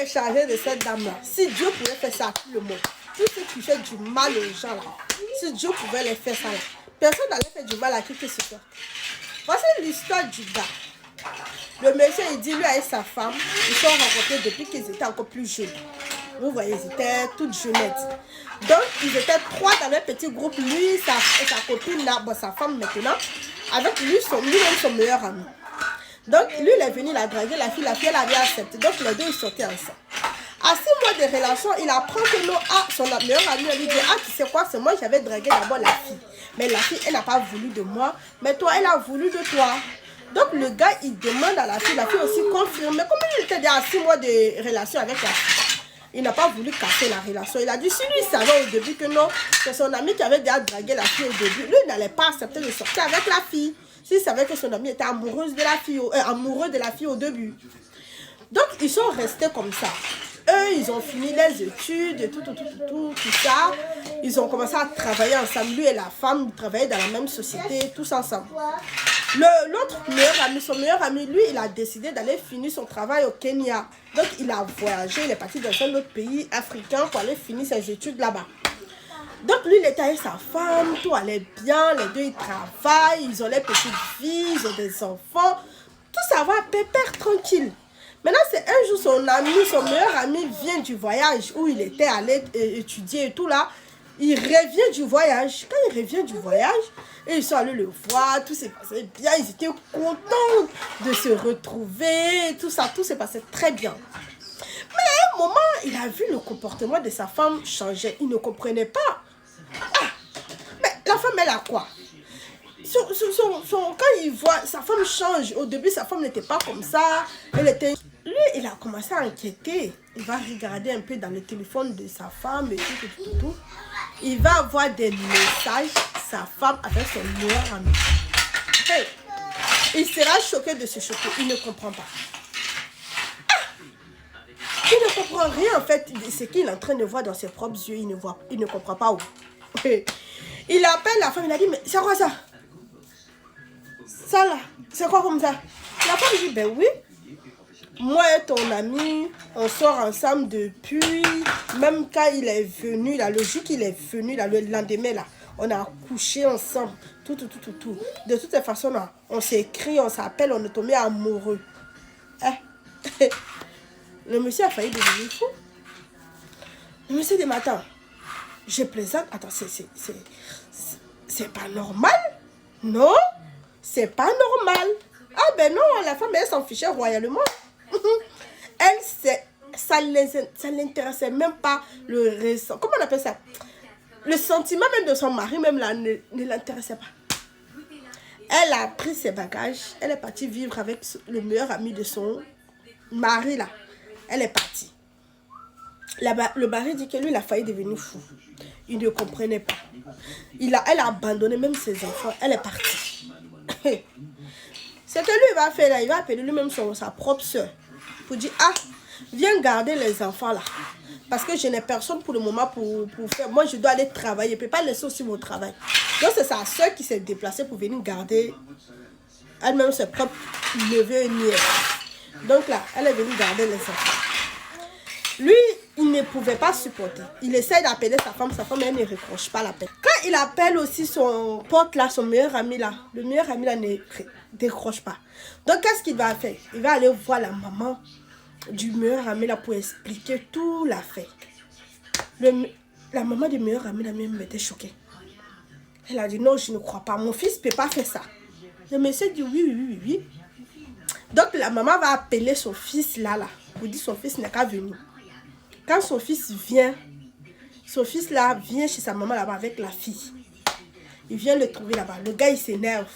est chargé de cette dame-là. Si Dieu pouvait faire ça à tout le monde, tous ceux qui font du mal aux gens là, si Dieu pouvait les faire ça là, personne n'allait faire du mal à qui que ce soit. Voici l'histoire du gars. Le monsieur, il dit, lui avec sa femme, ils sont rencontrés depuis qu'ils étaient encore plus jeunes. Vous voyez, ils étaient toutes jeunettes. Donc, ils étaient 3 dans un petit groupe. Lui, sa copine, là, bon, sa femme maintenant, avec lui-même son meilleur ami. Donc, lui, il est venu la draguer, la fille elle avait accepté. Donc, les deux, ils sortaient ensemble. À 6 mois de relation, il apprend que non, son meilleur ami lui dit, ah, tu sais quoi, c'est moi, j'avais dragué d'abord la fille. Mais la fille, elle n'a pas voulu de moi, mais toi, elle a voulu de toi. Donc, le gars, il demande à la fille aussi confirme. Mais comme il était déjà à 6 mois de relation avec la fille, il n'a pas voulu casser la relation. Il a dit, si lui savait au début que non, c'est son ami qui avait déjà dragué la fille au début, lui, il n'allait pas accepter de sortir avec la fille. S'il savait que son ami était amoureux de la fille au début. Donc, ils sont restés comme ça. Eux, ils ont fini les études, tout ça. Ils ont commencé à travailler ensemble. Lui et la femme, ils travaillaient dans la même société, tous ensemble. L'autre meilleur ami, son meilleur ami, lui, il a décidé d'aller finir son travail au Kenya. Donc, il a voyagé, il est parti dans un autre pays africain pour aller finir ses études là-bas. Donc, lui, il était avec sa femme, tout allait bien, les deux, ils travaillent, ils ont les petites filles, ils ont des enfants. Tout ça va, pépère, tranquille. Maintenant, c'est un jour, son meilleur ami vient du voyage où il était allé étudier et tout là. Il revient du voyage. Quand il revient du voyage, et ils sont allés le voir, tout s'est passé bien. Ils étaient contents de se retrouver, tout ça, tout s'est passé très bien. Mais à un moment, il a vu le comportement de sa femme changer. Il ne comprenait pas. Ah, mais la femme, elle a quoi? Quand il voit sa femme change, au début sa femme n'était pas comme ça, lui il a commencé à inquiéter. Il va regarder un peu dans le téléphone de sa femme et tout. Il va avoir des messages, sa femme avec son meilleur ami. Hey, il sera choqué de se choquer, il ne comprend pas. Il ne comprend rien en fait de ce qu'il est en train de voir dans ses propres yeux, il ne comprend pas où. Il appelle la femme, il a dit, mais c'est quoi ça? Ça là, c'est quoi comme ça? La femme dit, ben oui, moi et ton ami, on sort ensemble depuis, même quand il est venu, là, le jour qu'il est venu, là, le lendemain, là, on a couché ensemble, tout. De toutes les façons, là, on s'écrit, on s'appelle, on est tombé amoureux. Hein? Le monsieur a failli devenir fou. Le monsieur dit, mais attends, je plaisante, attends, c'est pas normal, non? C'est pas normal. Ah ben non, la femme, elle s'en fichait royalement. Elle, ça l'intéressait même pas le ressent. Comment on appelle ça? Le sentiment même de son mari, même là, ne l'intéressait pas. Elle a pris ses bagages. Elle est partie vivre avec le meilleur ami de son mari là. Elle est partie. Le mari dit que lui, il a failli devenir fou. Il ne comprenait pas. Elle a abandonné même ses enfants. Elle est partie. C'est que lui, il va faire là, il va appeler lui-même sa propre soeur pour dire, ah, viens garder les enfants là. Parce que je n'ai personne pour le moment pour faire. Moi, je dois aller travailler. Je ne peux pas laisser aussi mon travail. Donc, c'est sa soeur qui s'est déplacée pour venir garder elle-même ses propres neveux et nièces. Donc là, elle est venue garder les enfants. Lui, il ne pouvait pas supporter. Il essaie d'appeler sa femme, elle ne recroche pas l'appel. Quand il appelle aussi son pote là, son meilleur ami là, le meilleur ami là ne décroche pas. Donc qu'est-ce qu'il va faire? Il va aller voir la maman du meilleur ami là pour expliquer tout l'affaire. La maman du meilleur ami là même était choquée. Elle a dit non, je ne crois pas, mon fils ne peut pas faire ça. Le monsieur dit oui. Donc la maman va appeler son fils là pour dire son fils n'est qu'à venir. Quand son fils vient, vient chez sa maman là-bas avec la fille. Il vient le trouver là-bas. Le gars, il s'énerve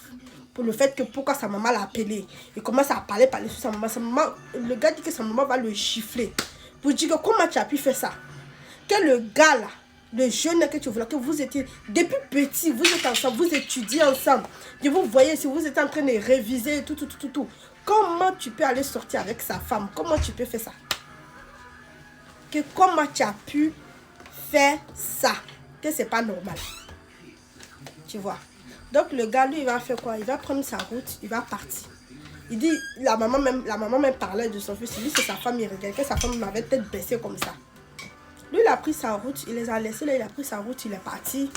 pour le fait que pourquoi sa maman l'a appelé. Il commence à parler sur sa maman. Le gars dit que sa maman va le gifler. Pour dire que comment tu as pu faire ça? Que le gars là, le jeune que tu voulais, que vous étiez, depuis petit, vous êtes ensemble, vous étudiez ensemble. Et vous voyez, si vous êtes en train de réviser, tout. Comment tu peux aller sortir avec sa femme? Comment tu peux faire ça? Que comment tu as pu faire ça? Que c'est pas normal. Tu vois? Donc le gars, lui, il va faire quoi? Il va prendre sa route, il va partir. Il dit, la maman même parlait de son fils. Il dit, c'est sa femme, il regardait que sa femme m'avait tête baissée comme ça. Lui, il a pris sa route, il les a laissés là, il a pris sa route, il est parti.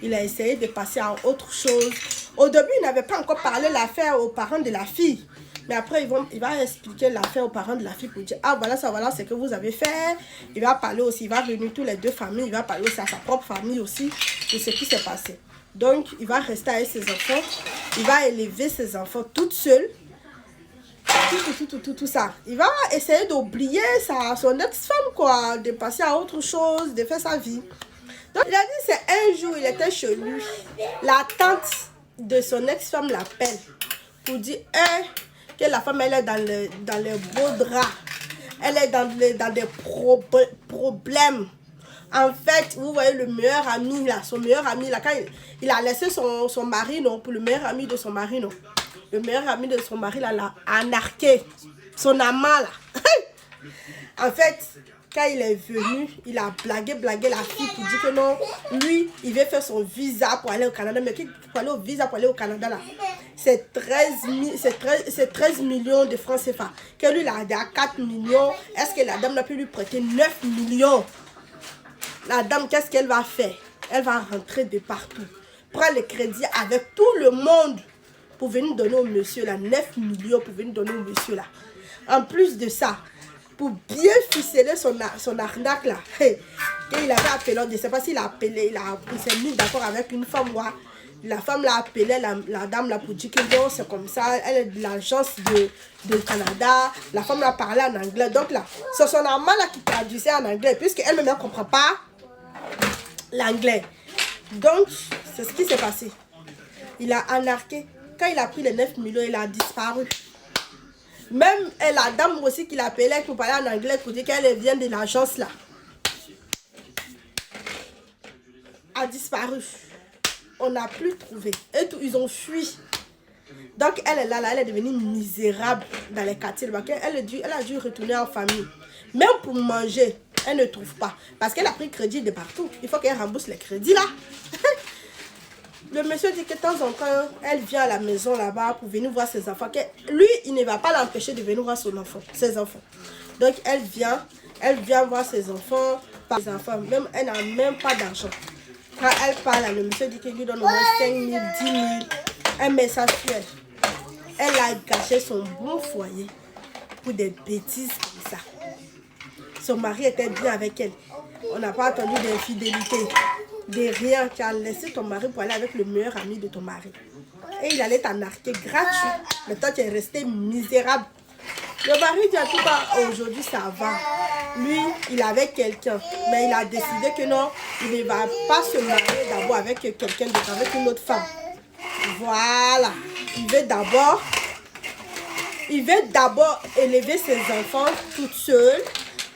Il a essayé de passer à autre chose. Au début, il n'avait pas encore parlé l'affaire aux parents de la fille. Mais après, il va expliquer l'affaire aux parents de la fille pour dire, ah voilà, ça, voilà ce que vous avez fait. Il va parler aussi, il va réunir tous les deux familles, il va parler aussi à sa propre famille aussi de ce qui s'est passé. Donc, il va rester avec ses enfants, il va élever ses enfants toute seule. Tout ça. Il va essayer d'oublier son ex-femme, quoi, de passer à autre chose, de faire sa vie. Donc, il a dit, c'est un jour, il était chez lui. La tante de son ex-femme l'appelle pour dire que la femme, elle est dans les beaux draps. Elle est dans des problèmes. En fait, vous voyez le meilleur ami, là, son meilleur ami, là, quand il a laissé son mari, non, pour le meilleur ami de son mari, non. Le meilleur ami de son mari, là, l'a anarqué. Son amant, là. En fait, quand il est venu, il a blagué la fille pour dire que non, lui, il veut faire son visa pour aller au Canada. Mais pour aller au visa pour aller au Canada, là, c'est 13 millions de francs CFA. Que lui, il a 4 millions. Est-ce que la dame n'a pu lui prêter 9 millions? La dame, qu'est-ce qu'elle va faire? Elle va rentrer de partout. Prendre le crédit avec tout le monde pour venir donner au monsieur là. 9 millions pour venir donner au monsieur là. En plus de ça, pour bien ficeler son arnaque là, il avait appelé, je ne sais pas s'il a appelé, il s'est mis d'accord avec une femme. La femme l'a appelé, la dame là pour dire que non, c'est comme ça, elle est de l'agence de Canada. La femme l'a parlé en anglais. Donc là, c'est son amant là qui traduisait en anglais, puisqu'elle-même ne comprend pas l'anglais. Donc, c'est ce qui s'est passé. Il a anarqué. Quand il a pris les 9 millions, il a disparu. Même la dame aussi qui l'appelait pour parler en anglais, pour dire qu'elle vient de l'agence là, a disparu. On n'a plus trouvé. Et tout, ils ont fui. Donc elle est là, elle est devenue misérable dans les quartiers. Elle a dû retourner en famille. Même pour manger, elle ne trouve pas. Parce qu'elle a pris crédit de partout. Il faut qu'elle rembourse les crédits là. Le monsieur dit que de temps en temps, elle vient à la maison là-bas pour venir voir ses enfants. Que lui, il ne va pas l'empêcher de venir voir ses enfants. Donc elle vient voir ses enfants. Même, elle n'a même pas d'argent. Quand elle parle, le monsieur dit qu'il lui donne au moins 5 000, 10 000. Un message sur elle. Elle a gâché son bon foyer pour des bêtises comme ça. Son mari était bien avec elle. On n'a pas attendu d'infidélité, de rien. Tu as laissé ton mari pour aller avec le meilleur ami de ton mari. Et il allait t'anarquer gratuit. Mais toi, tu es resté misérable. Le mari dit en tout cas, aujourd'hui ça va. Lui, il avait quelqu'un. Mais il a décidé que non, il ne va pas se marier d'abord avec quelqu'un d'autre, avec une autre femme. Voilà. Il veut d'abord élever ses enfants toute seule.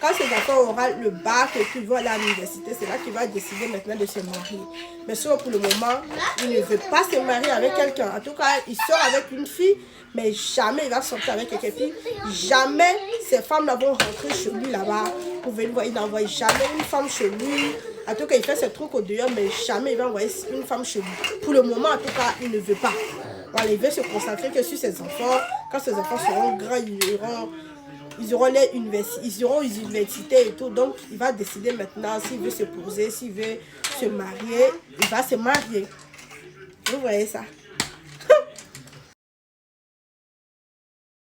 Quand ses enfants auront le bac et qu'ils vont aller à l'université, c'est là qu'il va décider maintenant de se marier. Mais sauf pour le moment, il ne veut pas se marier avec quelqu'un. En tout cas, il sort avec une fille, mais jamais il va sortir avec quelqu'un. Jamais ces femmes là vont rentrer chez lui là-bas pour venir voir. Il n'envoie jamais une femme chez lui. En tout cas, il fait ses trucs au dehors, mais jamais il va envoyer une femme chez lui. Pour le moment, en tout cas, il ne veut pas. Voilà, il veut se concentrer que sur ses enfants. Quand ses enfants seront grands, ils auront aux universités et tout. Donc, il va décider maintenant s'il veut se poser, s'il veut se marier. Il va se marier. Vous voyez ça?